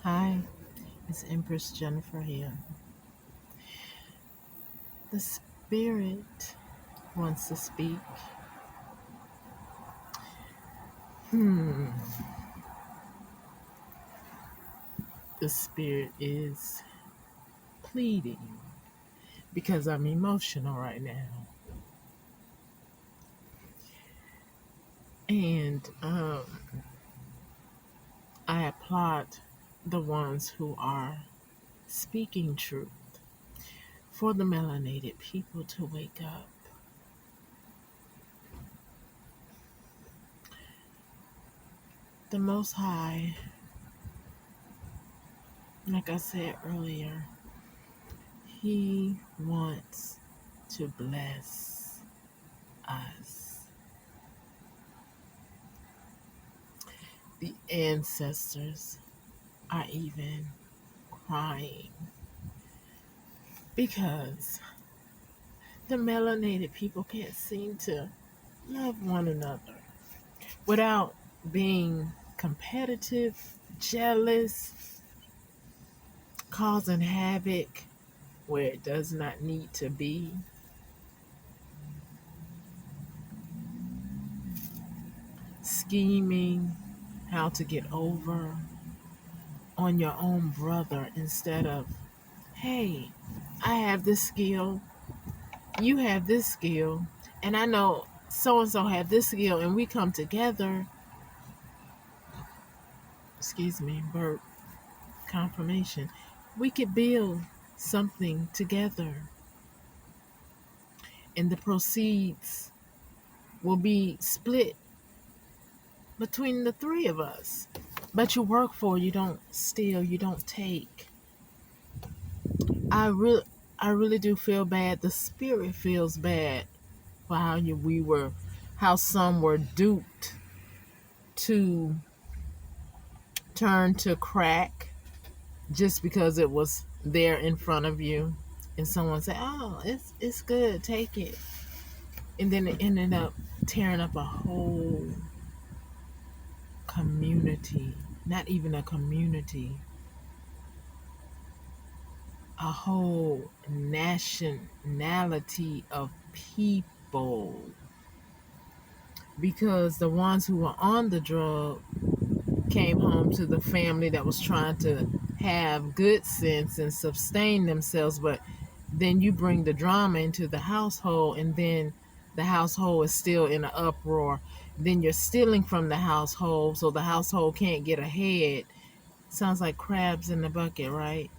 Hi, it's Empress Jennifer here. The spirit wants to speak. Hmm. The spirit is pleading because I'm emotional right now. And I applaud the ones who are speaking truth for the melanated people to wake up. The Most High, like I said earlier, He wants to bless us. The ancestors are even crying because the melanated people can't seem to love one another without being competitive, jealous, causing havoc where it does not need to be. Scheming how to get over on your own brother instead of, hey, I have this skill, you have this skill, and I know so and so have this skill, and we come together. Excuse me, burp, confirmation. We could build something together, and the proceeds will be split between the three of us. But you work for, you don't steal, you don't take. I really, I really do feel bad. The spirit feels bad for how some were duped to turn to crack just because it was there in front of you, and someone said, "Oh, it's good, take it," and then it ended up tearing up a whole community, not even a community, a whole nationality of people, because the ones who were on the drug came home to the family that was trying to have good sense and sustain themselves, but then you bring the drama into the household, and then the household is still in an uproar. Then you're stealing from the household, so the household can't get ahead. Sounds like crabs in the bucket, right?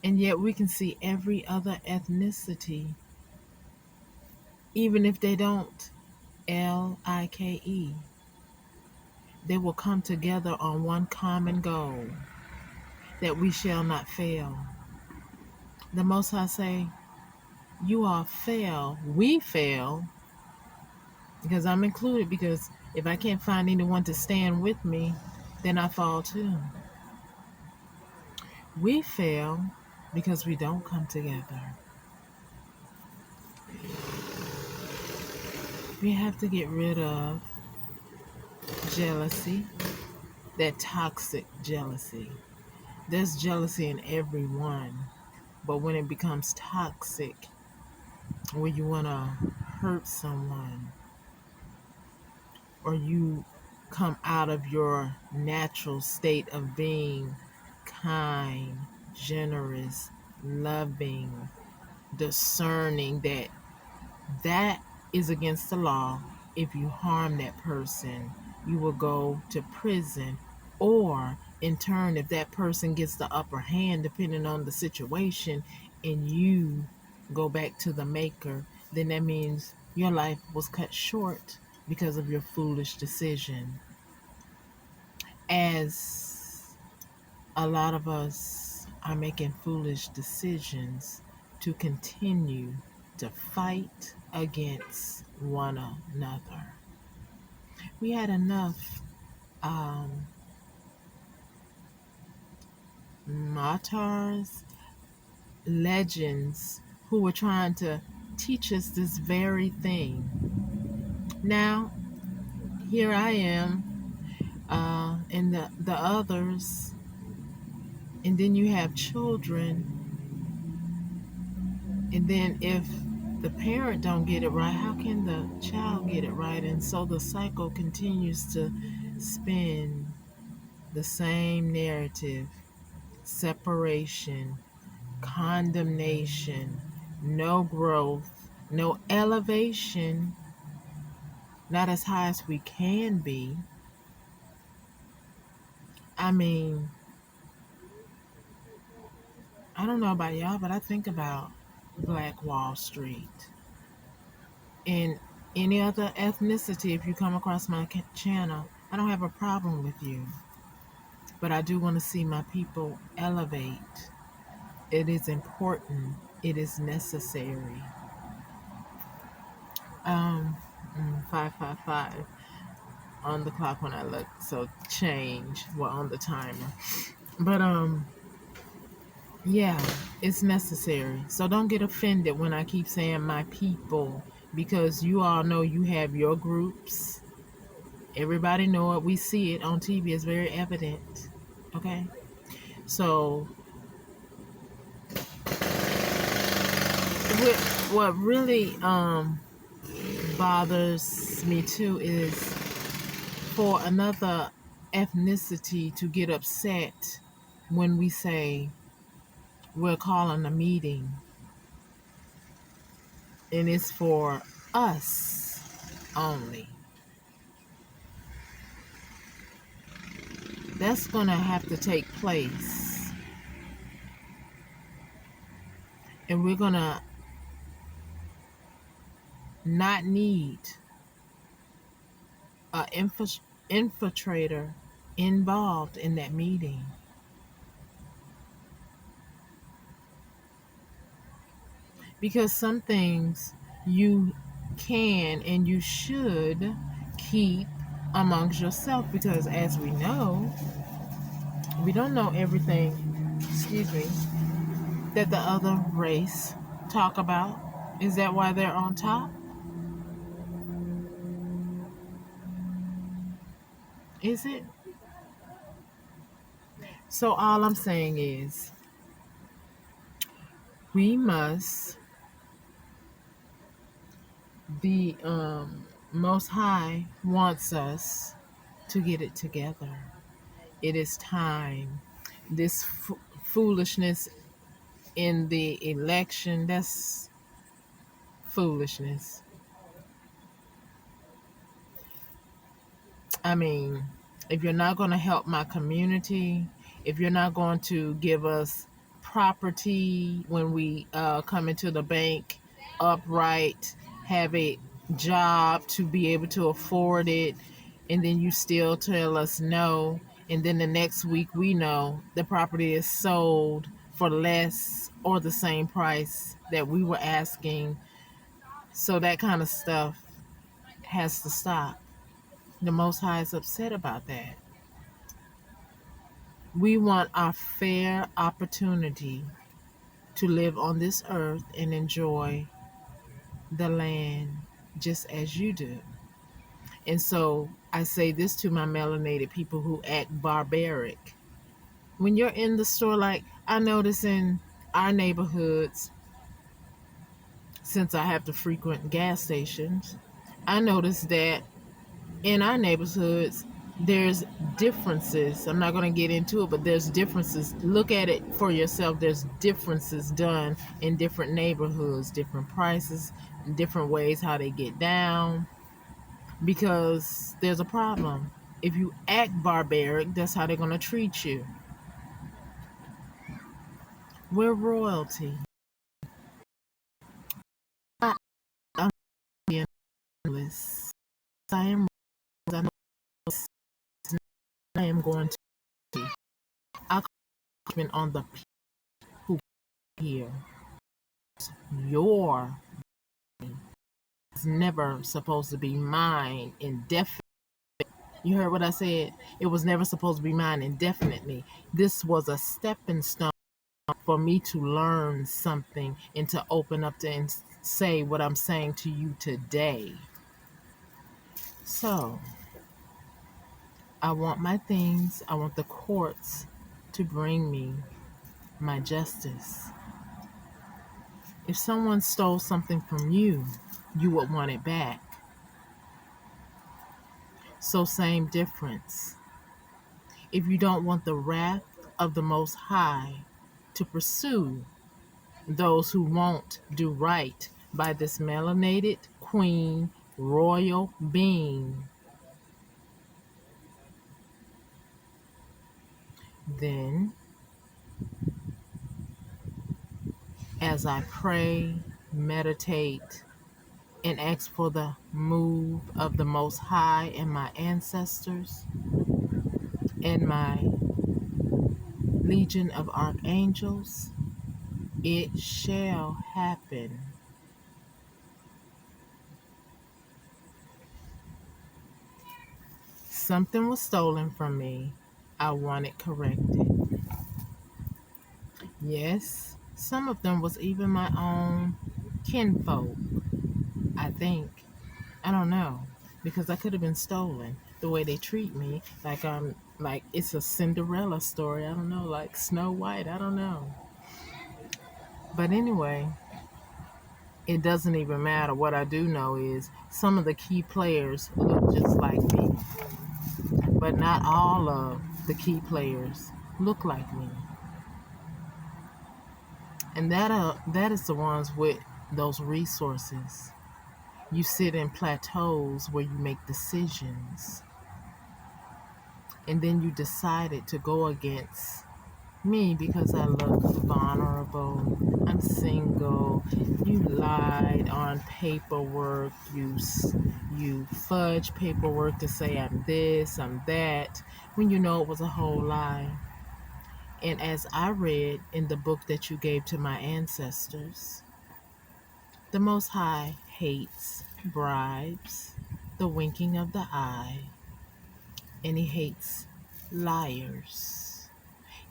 And yet we can see every other ethnicity, even if they don't like, they will come together on one common goal, that we shall not fail. The Most High say, you all fail, we fail, because I'm included, because if I can't find anyone to stand with me, then I fall too. We fail because we don't come together. We have to get rid of jealousy, that toxic jealousy. There's jealousy in everyone, but when it becomes toxic, where you want to hurt someone, or you come out of your natural state of being kind, generous, loving, discerning, that is against the law. If you harm that person, you will go to prison, or in turn, if that person gets the upper hand, depending on the situation, and you go back to the maker, then that means your life was cut short because of your foolish decision. As a lot of us are making foolish decisions to continue to fight against one another. We had enough martyrs, legends, who were trying to teach us this very thing. Now, here I am, and the others, and then you have children, and then if the parent don't get it right, how can the child get it right? And so the cycle continues to spin, the same narrative: separation, condemnation, no growth, no elevation, not as high as we can be. I mean, I don't know about y'all, but I think about Black Wall Street. And any other ethnicity, if you come across my channel, I don't have a problem with you. But I do want to see my people elevate. It is important. It is necessary. Um, 555 on the clock when I look. So change. Well, on the timer. But yeah, it's necessary. So don't get offended when I keep saying my people, because you all know you have your groups. Everybody know it. We see it on TV. It's very evident. Okay? So what really bothers me too is for another ethnicity to get upset when we say we're calling a meeting and it's for us only. That's going to have to take place. And we're going to not need an infiltrator involved in that meeting. Because some things you can and you should keep amongst yourself, because as we know, we don't know everything, excuse me, that the other race talk about. Is that why they're on top? Is it? So all I'm saying is we must, the Most High wants us to get it together. It is time. This foolishness in the election, that's foolishness. I mean, if you're not going to help my community, if you're not going to give us property when we come into the bank upright, have a job to be able to afford it, and then you still tell us no, and then the next week we know the property is sold for less or the same price that we were asking. So that kind of stuff has to stop. The Most High is upset about that. We want our fair opportunity to live on this earth and enjoy the land just as you do. And so I say this to my melanated people who act barbaric. When you're in the store, like I notice in our neighborhoods, since I have to frequent gas stations, I notice that in our neighborhoods, there's differences. I'm not going to get into it, but there's differences. Look at it for yourself. There's differences done in different neighborhoods, different prices, different ways how they get down, because there's a problem. If you act barbaric, that's how they're going to treat you. We're royalty. I'm being honest. I am. I know I am going to be. I'll comment on the people who here. Your is never supposed to be mine indefinitely. You heard what I said? It was never supposed to be mine indefinitely. This was a stepping stone for me to learn something and to open up to and say what I'm saying to you today. So, I want my things. I want the courts to bring me my justice. If someone stole something from you, you would want it back. So, same difference. If you don't want the wrath of the Most High to pursue those who won't do right by this melanated queen royal being, then as I pray, meditate, and ask for the move of the Most High and my ancestors and my legion of archangels, it shall happen. Something was stolen from me. I want it corrected. Yes, some of them was even my own kinfolk, I think. I don't know. Because I could have been stolen. The way they treat me, like it's a Cinderella story. I don't know, like Snow White. I don't know. But anyway, it doesn't even matter. What I do know is some of the key players look just like me, but not all of the key players look like me. And that is the ones with those resources. You sit in plateaus where you make decisions, and then you decided to go against me because I look vulnerable. I'm single. You lied on paperwork. You fudge paperwork to say I'm this, I'm that, when you know it was a whole lie. And as I read in the book that you gave to my ancestors, the Most High hates bribes, the winking of the eye, and he hates liars.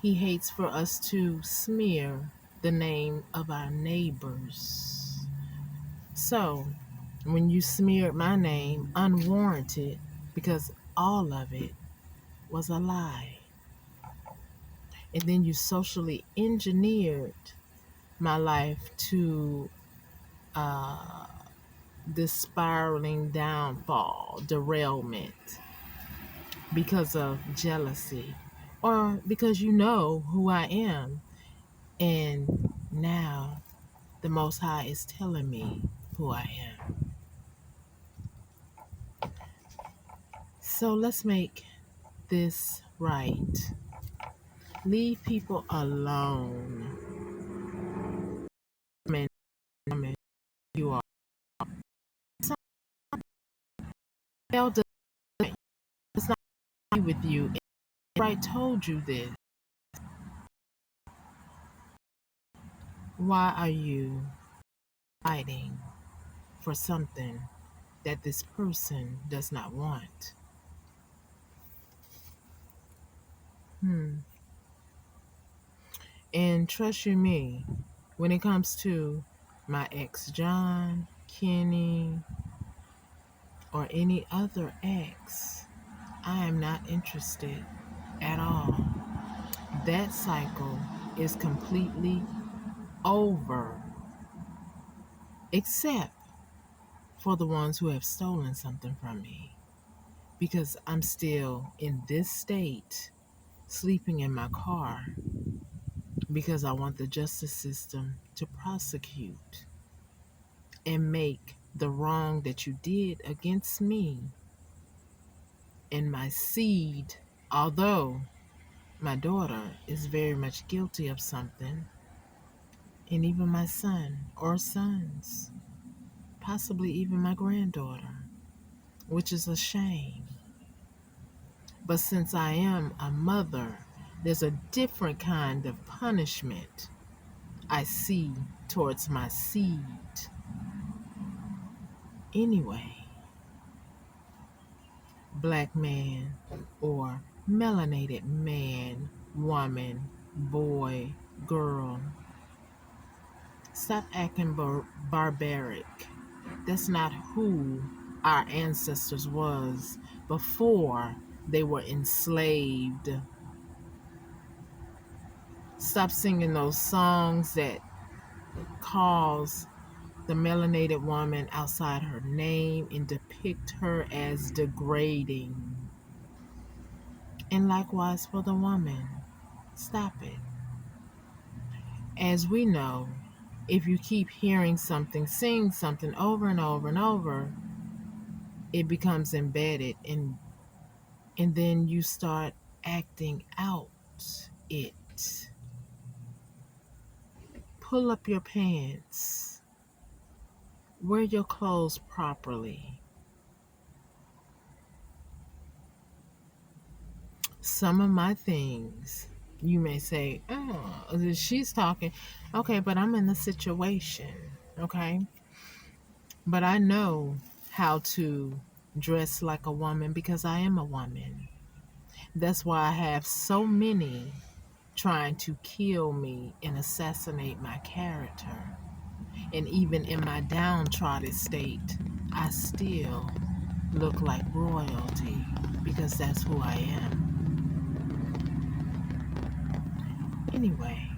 He hates for us to smear the name of our neighbors. So, when you smeared my name unwarranted, because all of it was a lie, and then you socially engineered my life to uh, this spiraling downfall, derailment, because of jealousy, or because you know who I am, and now the Most High is telling me who I am. So let's make this right. Leave people alone. Man, you are. Hell does not be with you. And I told you this. Why are you fighting for something that this person does not want? And trust you me, when it comes to my ex John, Kenny, or any other ex, I am not interested at all. That cycle is completely over, except for the ones who have stolen something from me. Because I'm still in this state, sleeping in my car, because I want the justice system to prosecute and make the wrong that you did against me and my seed, although my daughter is very much guilty of something, and even my son or sons, possibly even my granddaughter, which is a shame. But since I am a mother, there's a different kind of punishment I see towards my seed. Anyway, black man or melanated man, woman, boy, girl, stop acting barbaric. That's not who our ancestors was before They were enslaved. Stop singing those songs that cause the melanated woman outside her name and depict her as degrading. And likewise for the woman. Stop it. As we know, if you keep hearing something, seeing something over and over and over, it becomes embedded and then you start acting out it. Pull up your pants. Wear your clothes properly. Some of my things, you may say, oh, she's talking. Okay, but I'm in the situation. Okay. But I know how to dress like a woman because I am a woman. That's why I have so many trying to kill me and assassinate my character. And even in my downtrodden state, I still look like royalty because that's who I am. Anyway,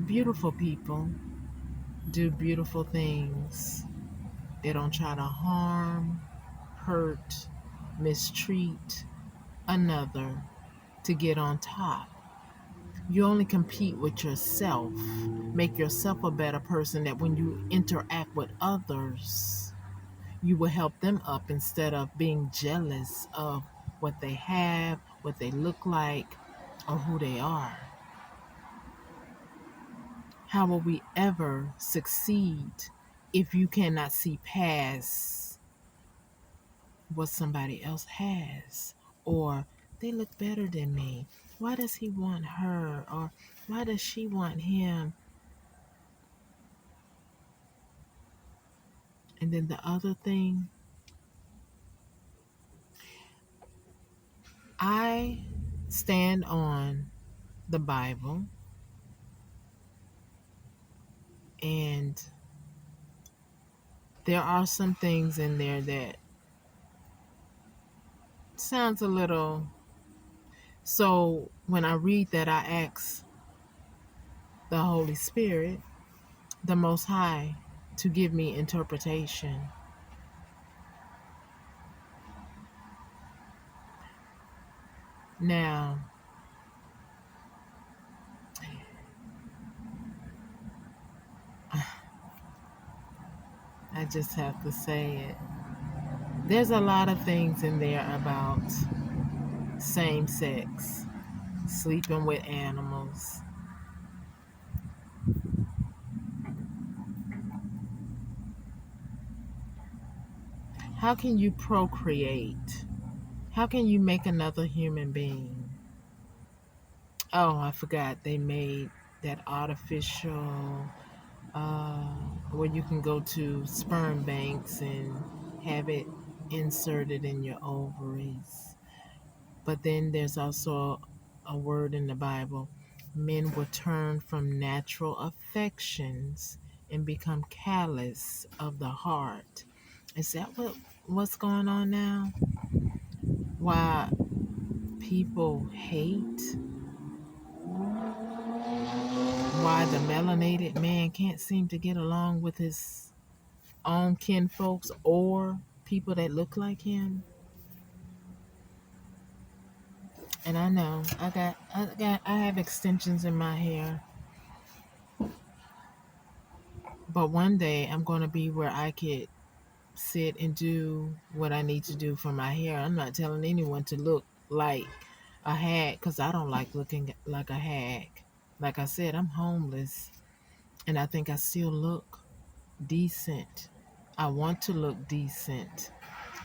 beautiful people do beautiful things. They don't try to harm, hurt, mistreat another to get on top. You only compete with yourself. Make yourself a better person that when you interact with others, you will help them up instead of being jealous of what they have, what they look like, or who they are. How will we ever succeed if you cannot see past what somebody else has? Or they look better than me. Why does he want her? Or why does she want him? And then the other thing, I stand on the Bible, and there are some things in there that sounds a little. So when I read that, I ask the Holy Spirit, the Most High, to give me interpretation. Now, I just have to say it. There's a lot of things in there about same sex, sleeping with animals. How can you procreate? How can you make another human being? Oh, I forgot they made that artificial where you can go to sperm banks and have it inserted in your ovaries. But then there's also a word in the Bible. Men will turn from natural affections and become callous of the heart. Is that what's going on now? Why people hate, why the melanated man can't seem to get along with his own kin folks or people that look like him. And I know I have extensions in my hair, but one day I'm going to be where I could sit and do what I need to do for my hair. I'm not telling anyone to look like a hag because I don't like looking like a hag. Like I said, I'm homeless and I think I still look decent. I want to look decent.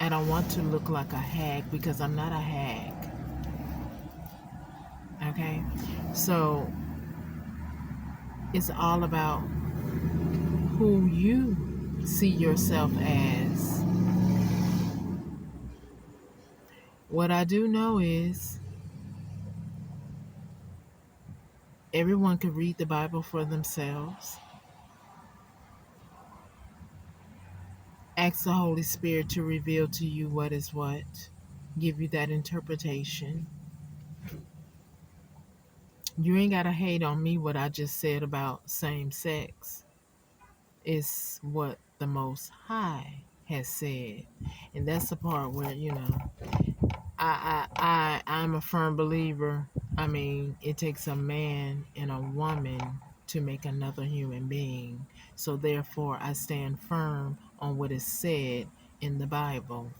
I don't want to look like a hag because I'm not a hag. Okay? So it's all about who you see yourself as. What I do know is everyone can read the Bible for themselves. Ask the Holy Spirit to reveal to you what is what. give you that interpretation. You ain't gotta hate on me what I just said about same sex. It's what the Most High has said. And that's the part where, I'm a firm believer. I mean, it takes a man and a woman to make another human being. So therefore, I stand firm on what is said in the Bible.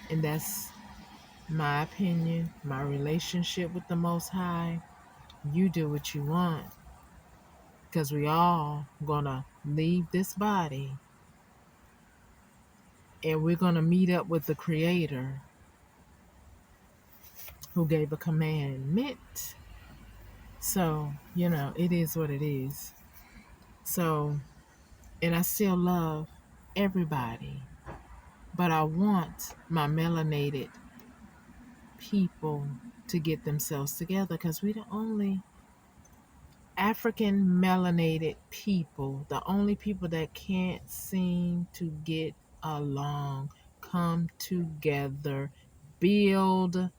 And that's my opinion, my relationship with the Most High. You do what you want because we all gonna leave this body and we're gonna meet up with the Creator who gave a commandment. So, it is what it is. So, and I still love everybody, but I want my melanated people to get themselves together because we the only African melanated people, the only people that can't seem to get along, come together, build,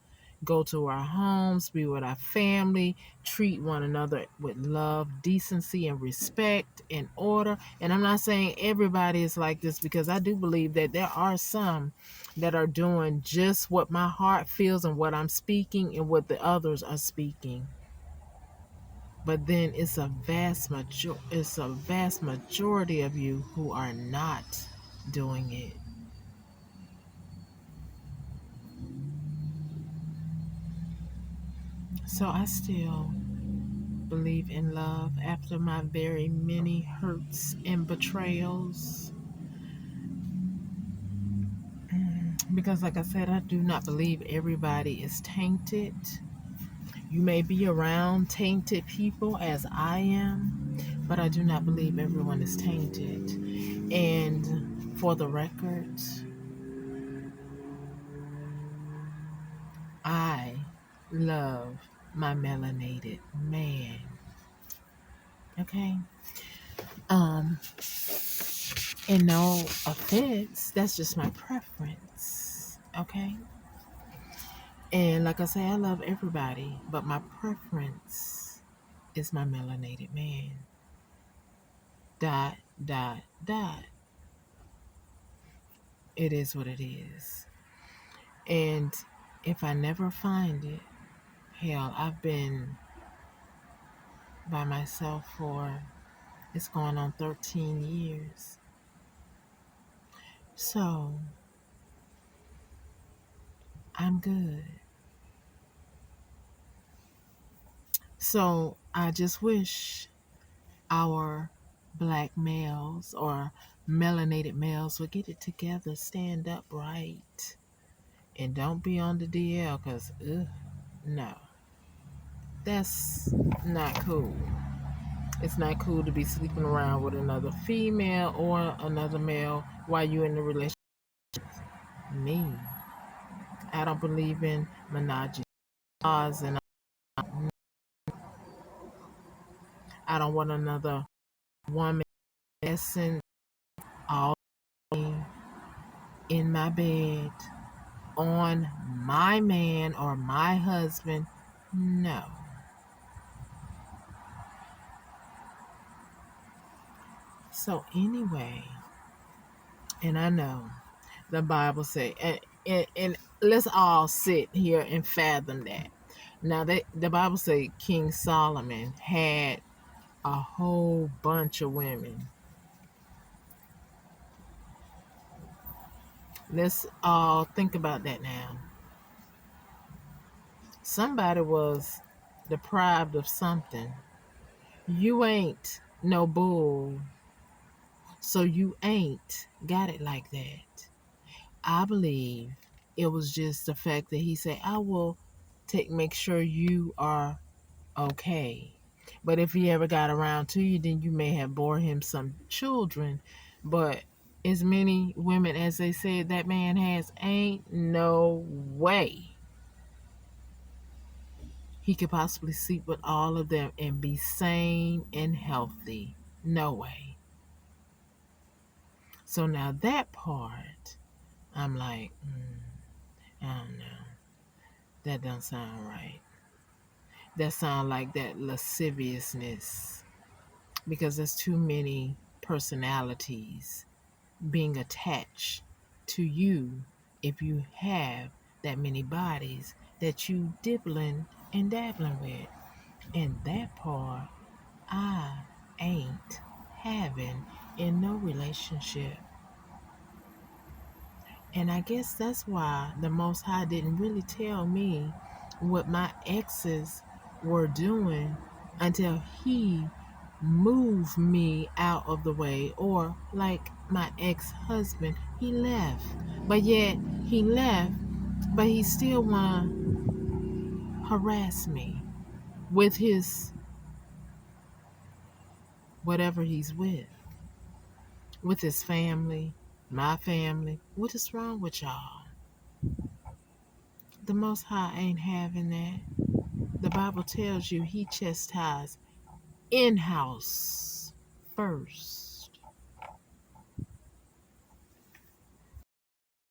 go to our homes, be with our family, treat one another with love, decency, and respect and order. And I'm not saying everybody is like this because I do believe that there are some that are doing just what my heart feels and what I'm speaking and what the others are speaking. But then it's a vast majority of you who are not doing it. So I still believe in love after my very many hurts and betrayals. Because, like I said, I do not believe everybody is tainted. You may be around tainted people as I am, but I do not believe everyone is tainted. And for the record, I love my melanated man. Okay? Um, and no offense, that's just my preference. Okay? And like I say, I love everybody, but my preference is my melanated man. Dot, dot, dot. It is what it is. And if I never find it, hell, I've been by myself for, it's going on 13 years. So, I'm good. So, I just wish our black males or melanated males would get it together, stand up right, and don't be on the DL because, no, that's not cool. It's not cool to be sleeping around with another female or another male while you're in the relationship. Me, I don't believe in monogamy, and I don't want another woman messing all in my bed on my man or my husband. No. So anyway, and I know the Bible say, and let's all sit here and fathom that. Now the Bible say King Solomon had a whole bunch of women. Let's all think about that now. Somebody was deprived of something. You ain't no bull, so you ain't got it like that. I believe it was just the fact that he said, I will make sure you are okay. But if he ever got around to you, then you may have bore him some children. But as many women as they said that man has, ain't no way he could possibly sleep with all of them and be sane and healthy. No way. So now that part, I'm like, I don't know. That don't sound right. That sound like that lasciviousness because there's too many personalities being attached to you if you have that many bodies that you dibbling and dabbling with. And that part I ain't having in no relationship. And I guess that's why the Most High didn't really tell me what my exes were doing until He moved me out of the way. Or, like my ex husband, he left. But yet, he left, but he still want to harass me with his whatever he's with his family, my family. What is wrong with y'all? The Most High ain't having that. The Bible tells you He chastised in house first.